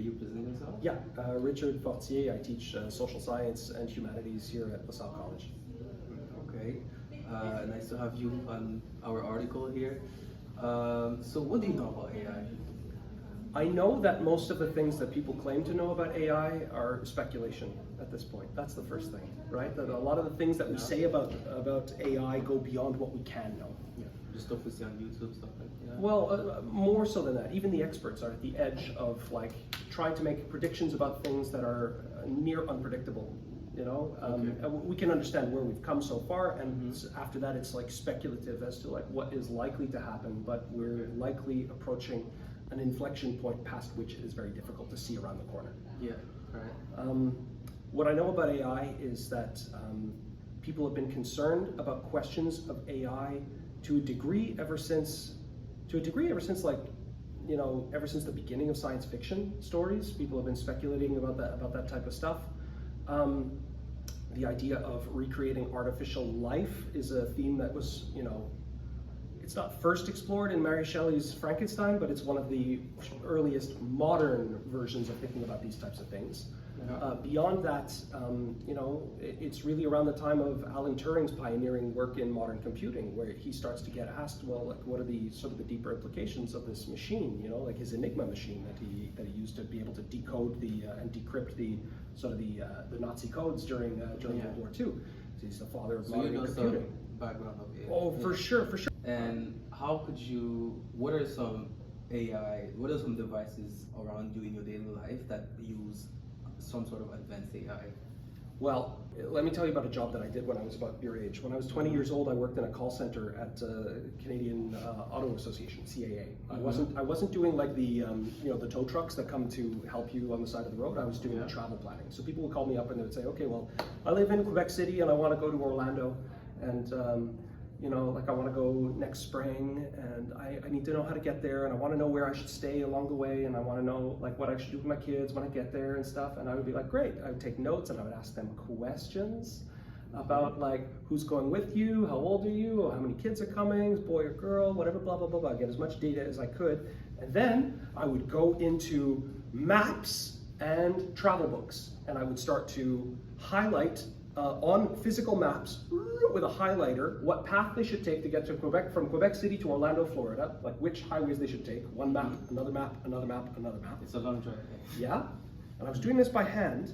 you present yourself? Yeah, Richard Fortier. I teach social science and humanities here at LaSalle College. Okay, nice to have you on our article here. So what do you know about AI? I know that most of the things that people claim to know about AI are speculation at this point. That's the first thing, right? That a lot of the things that we say about AI go beyond what we can know. Yeah, the stuff we see on YouTube, stuff like that. Well, more so than that. Even the experts are at the edge of like trying to make predictions about things that are near unpredictable. You know, we can understand where we've come so far, and after that, it's like speculative as to like what is likely to happen. But we're likely approaching an inflection point past which it is very difficult to see around the corner. Yeah, right. What I know about AI is that people have been concerned about questions of AI to a degree ever since like, you know, ever since the beginning of science fiction stories. People have been speculating about that type of stuff. The idea of recreating artificial life is a theme that was, you know, it's not first explored in Mary Shelley's Frankenstein, but it's one of the earliest modern versions of thinking about these types of things. Beyond that, you know, it's really around the time of Alan Turing's pioneering work in modern computing, where he starts to get asked, well, like, what are the sort of the deeper implications of this machine? You know, like his Enigma machine that he used to be able to decode and decrypt the sort of the Nazi codes during World War II. So he's the father of modern computing. Background of AI. Oh, for sure. And what are some devices around you in your daily life that use some sort of advanced AI? Well, let me tell you about a job that I did when I was about your age. When I was 20 years old, I worked in a call center at Canadian Auto Association, CAA. I wasn't doing like the you know, the tow trucks that come to help you on the side of the road. I was doing the travel planning. So people would call me up and they would say, okay, well, I live in Quebec City and I want to go to Orlando, and you know, like I want to go next spring, and I need to know how to get there, and I want to know where I should stay along the way, and I want to know like what I should do with my kids when I get there and stuff. And I would be like, great. I would take notes and I would ask them questions about like, who's going with you, how old are you, or how many kids are coming, is boy or girl, whatever, blah, blah, blah, blah. Get as much data as I could. And then I would go into maps and travel books, and I would start to highlight on physical maps with a highlighter what path they should take to get to Quebec, from Quebec City to Orlando, Florida, like which highways they should take, one map, another map, another map, another map. It's a long drive. Yeah, and I was doing this by hand,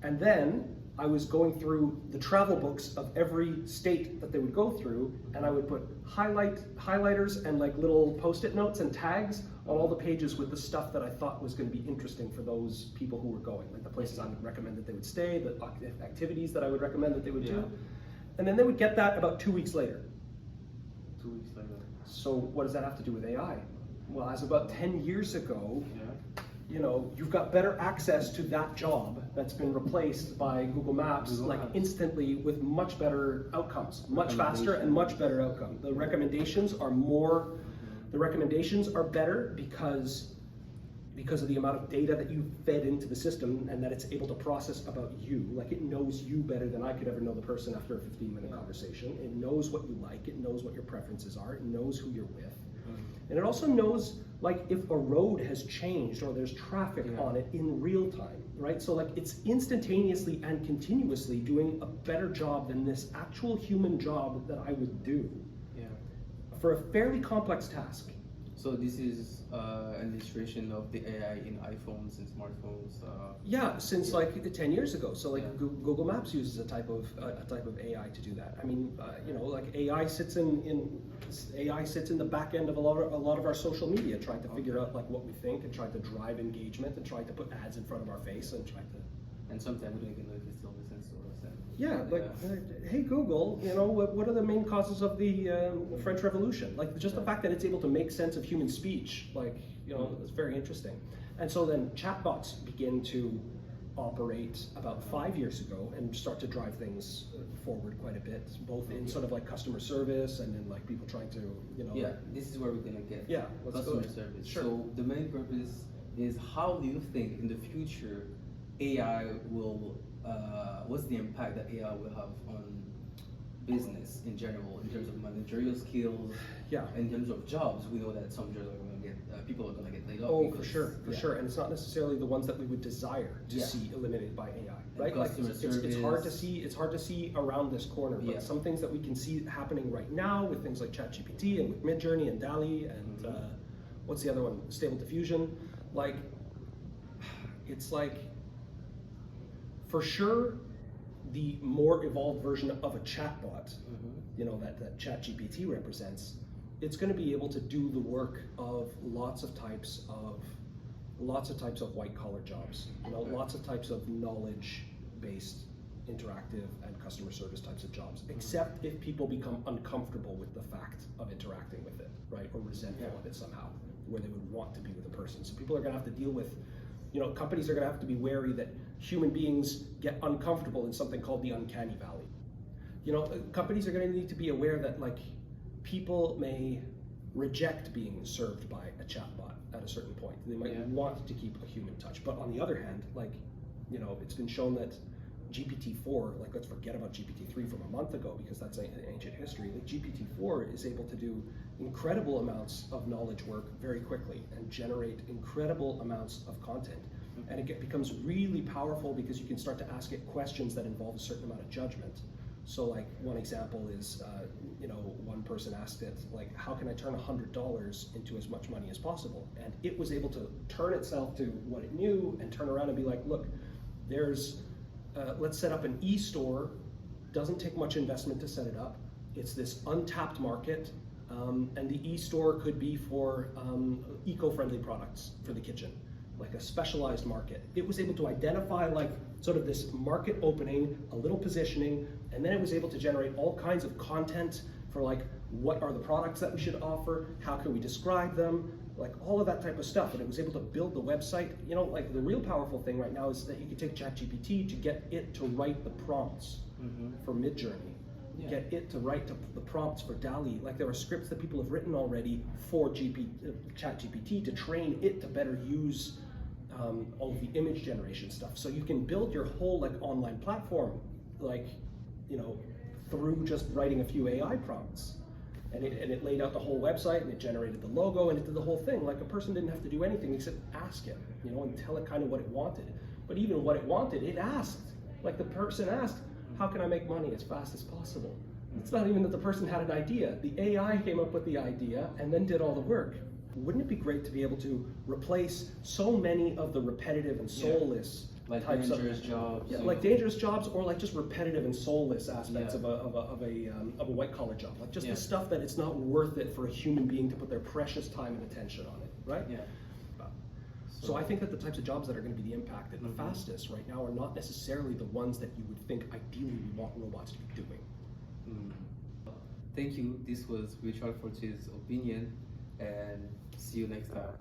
and then I was going through the travel books of every state that they would go through, and I would put highlighters and like little post-it notes and tags on all the pages with the stuff that I thought was going to be interesting for those people who were going, like the places I would recommend that they would stay, the activities that I would recommend that they would do. And then they would get that about 2 weeks later. 2 weeks later. So what does that have to do with AI? Well, as about 10 years ago, you know, you've got better access to that job that's been replaced by Google Maps, like instantly, with much better outcomes, much faster and much better outcome. The recommendations are more, the recommendations are better because of the amount of data that you fed into the system and that it's able to process about you. Like, it knows you better than I could ever know the person after a 15-minute conversation. It knows what you like, it knows what your preferences are, it knows who you're with. And it also knows, like, if a road has changed or there's traffic on it in real time, right? So like, it's instantaneously and continuously doing a better job than this actual human job that I would do for a fairly complex task. So this is an illustration of the AI in iPhones and smartphones. Yeah, since like 10 years ago. So like Google Maps uses a type of AI to do that. I mean, you know, like AI sits in the back end of a lot of our social media, trying to figure out like what we think and trying to drive engagement and trying to put ads in front of our face and trying to. And sometimes we don't even know if it's still listens to us. Yeah, like, hey Google, you know, what are the main causes of the French Revolution? Like, just the fact that it's able to make sense of human speech, like, you know, it's very interesting. And so then chatbots begin to operate about 5 years ago and start to drive things forward quite a bit, both in sort of like customer service and in like people trying to, you know. Yeah, this is where we're gonna get. Yeah, customer service. Sure. So the main purpose is, how do you think in the future AI will, what's the impact that AI will have on business in general, in terms of managerial skills, in terms of jobs? We know that some jobs are going to get people are gonna get laid off. Oh, because, for sure, and it's not necessarily the ones that we would desire to see eliminated by AI, right? Like it's hard to see. It's hard to see around this corner, but some things that we can see happening right now with things like ChatGPT and with Midjourney and DALL-E and what's the other one? Stable Diffusion. Like, it's like, for sure, the more evolved version of a chatbot, you know, that ChatGPT represents, it's going to be able to do the work of lots of types of white collar jobs, you know, lots of types of knowledge based, interactive and customer service types of jobs, except if people become uncomfortable with the fact of interacting with it, right, or resentful of it somehow, where they would want to be with a person. So people are going to have to deal with, you know, companies are going to have to be wary that human beings get uncomfortable in something called the uncanny valley. You know, companies are going to need to be aware that, like, people may reject being served by a chatbot at a certain point. They might want to keep a human touch. But on the other hand, like, you know, it's been shown that GPT-4, like, let's forget about GPT-3 from a month ago because that's ancient history. Like, GPT-4 is able to do incredible amounts of knowledge work very quickly and generate incredible amounts of content. And it becomes really powerful because you can start to ask it questions that involve a certain amount of judgment. So, like, one example is, you know, one person asked it, like, how can I turn $100 into as much money as possible? And it was able to turn itself to what it knew and turn around and be like, look, there's, let's set up an e-store. Doesn't take much investment to set it up. It's this untapped market, and the e-store could be for eco-friendly products for the kitchen, like a specialized market. It was able to identify, like, sort of this market opening, a little positioning, and then it was able to generate all kinds of content for, like, what are the products that we should offer, how can we describe them, like all of that type of stuff. And it was able to build the website. You know, like, the real powerful thing right now is that you can take ChatGPT to get it to write the prompts for Midjourney. Get it to write the prompts for DALL-E. Like, there are scripts that people have written already for ChatGPT to train it to better use all of the image generation stuff. So you can build your whole, like, online platform, like, you know, through just writing a few AI prompts. And it laid out the whole website, and it generated the logo, and it did the whole thing. Like, a person didn't have to do anything except ask it, you know, and tell it kind of what it wanted. But even what it wanted, it asked. Like, the person asked, how can I make money as fast as possible? It's not even that the person had an idea. The AI came up with the idea and then did all the work. Wouldn't it be great to be able to replace so many of the repetitive and soulless like types dangerous jobs? Yeah, like dangerous jobs, or like just repetitive and soulless aspects of a white collar job. Like just the stuff that it's not worth it for a human being to put their precious time and attention on it, right? Yeah. So I think that the types of jobs that are going to be impacted the fastest right now are not necessarily the ones that you would think ideally we want robots to be doing. Thank you. This was Richard Fortier's opinion, and see you next time.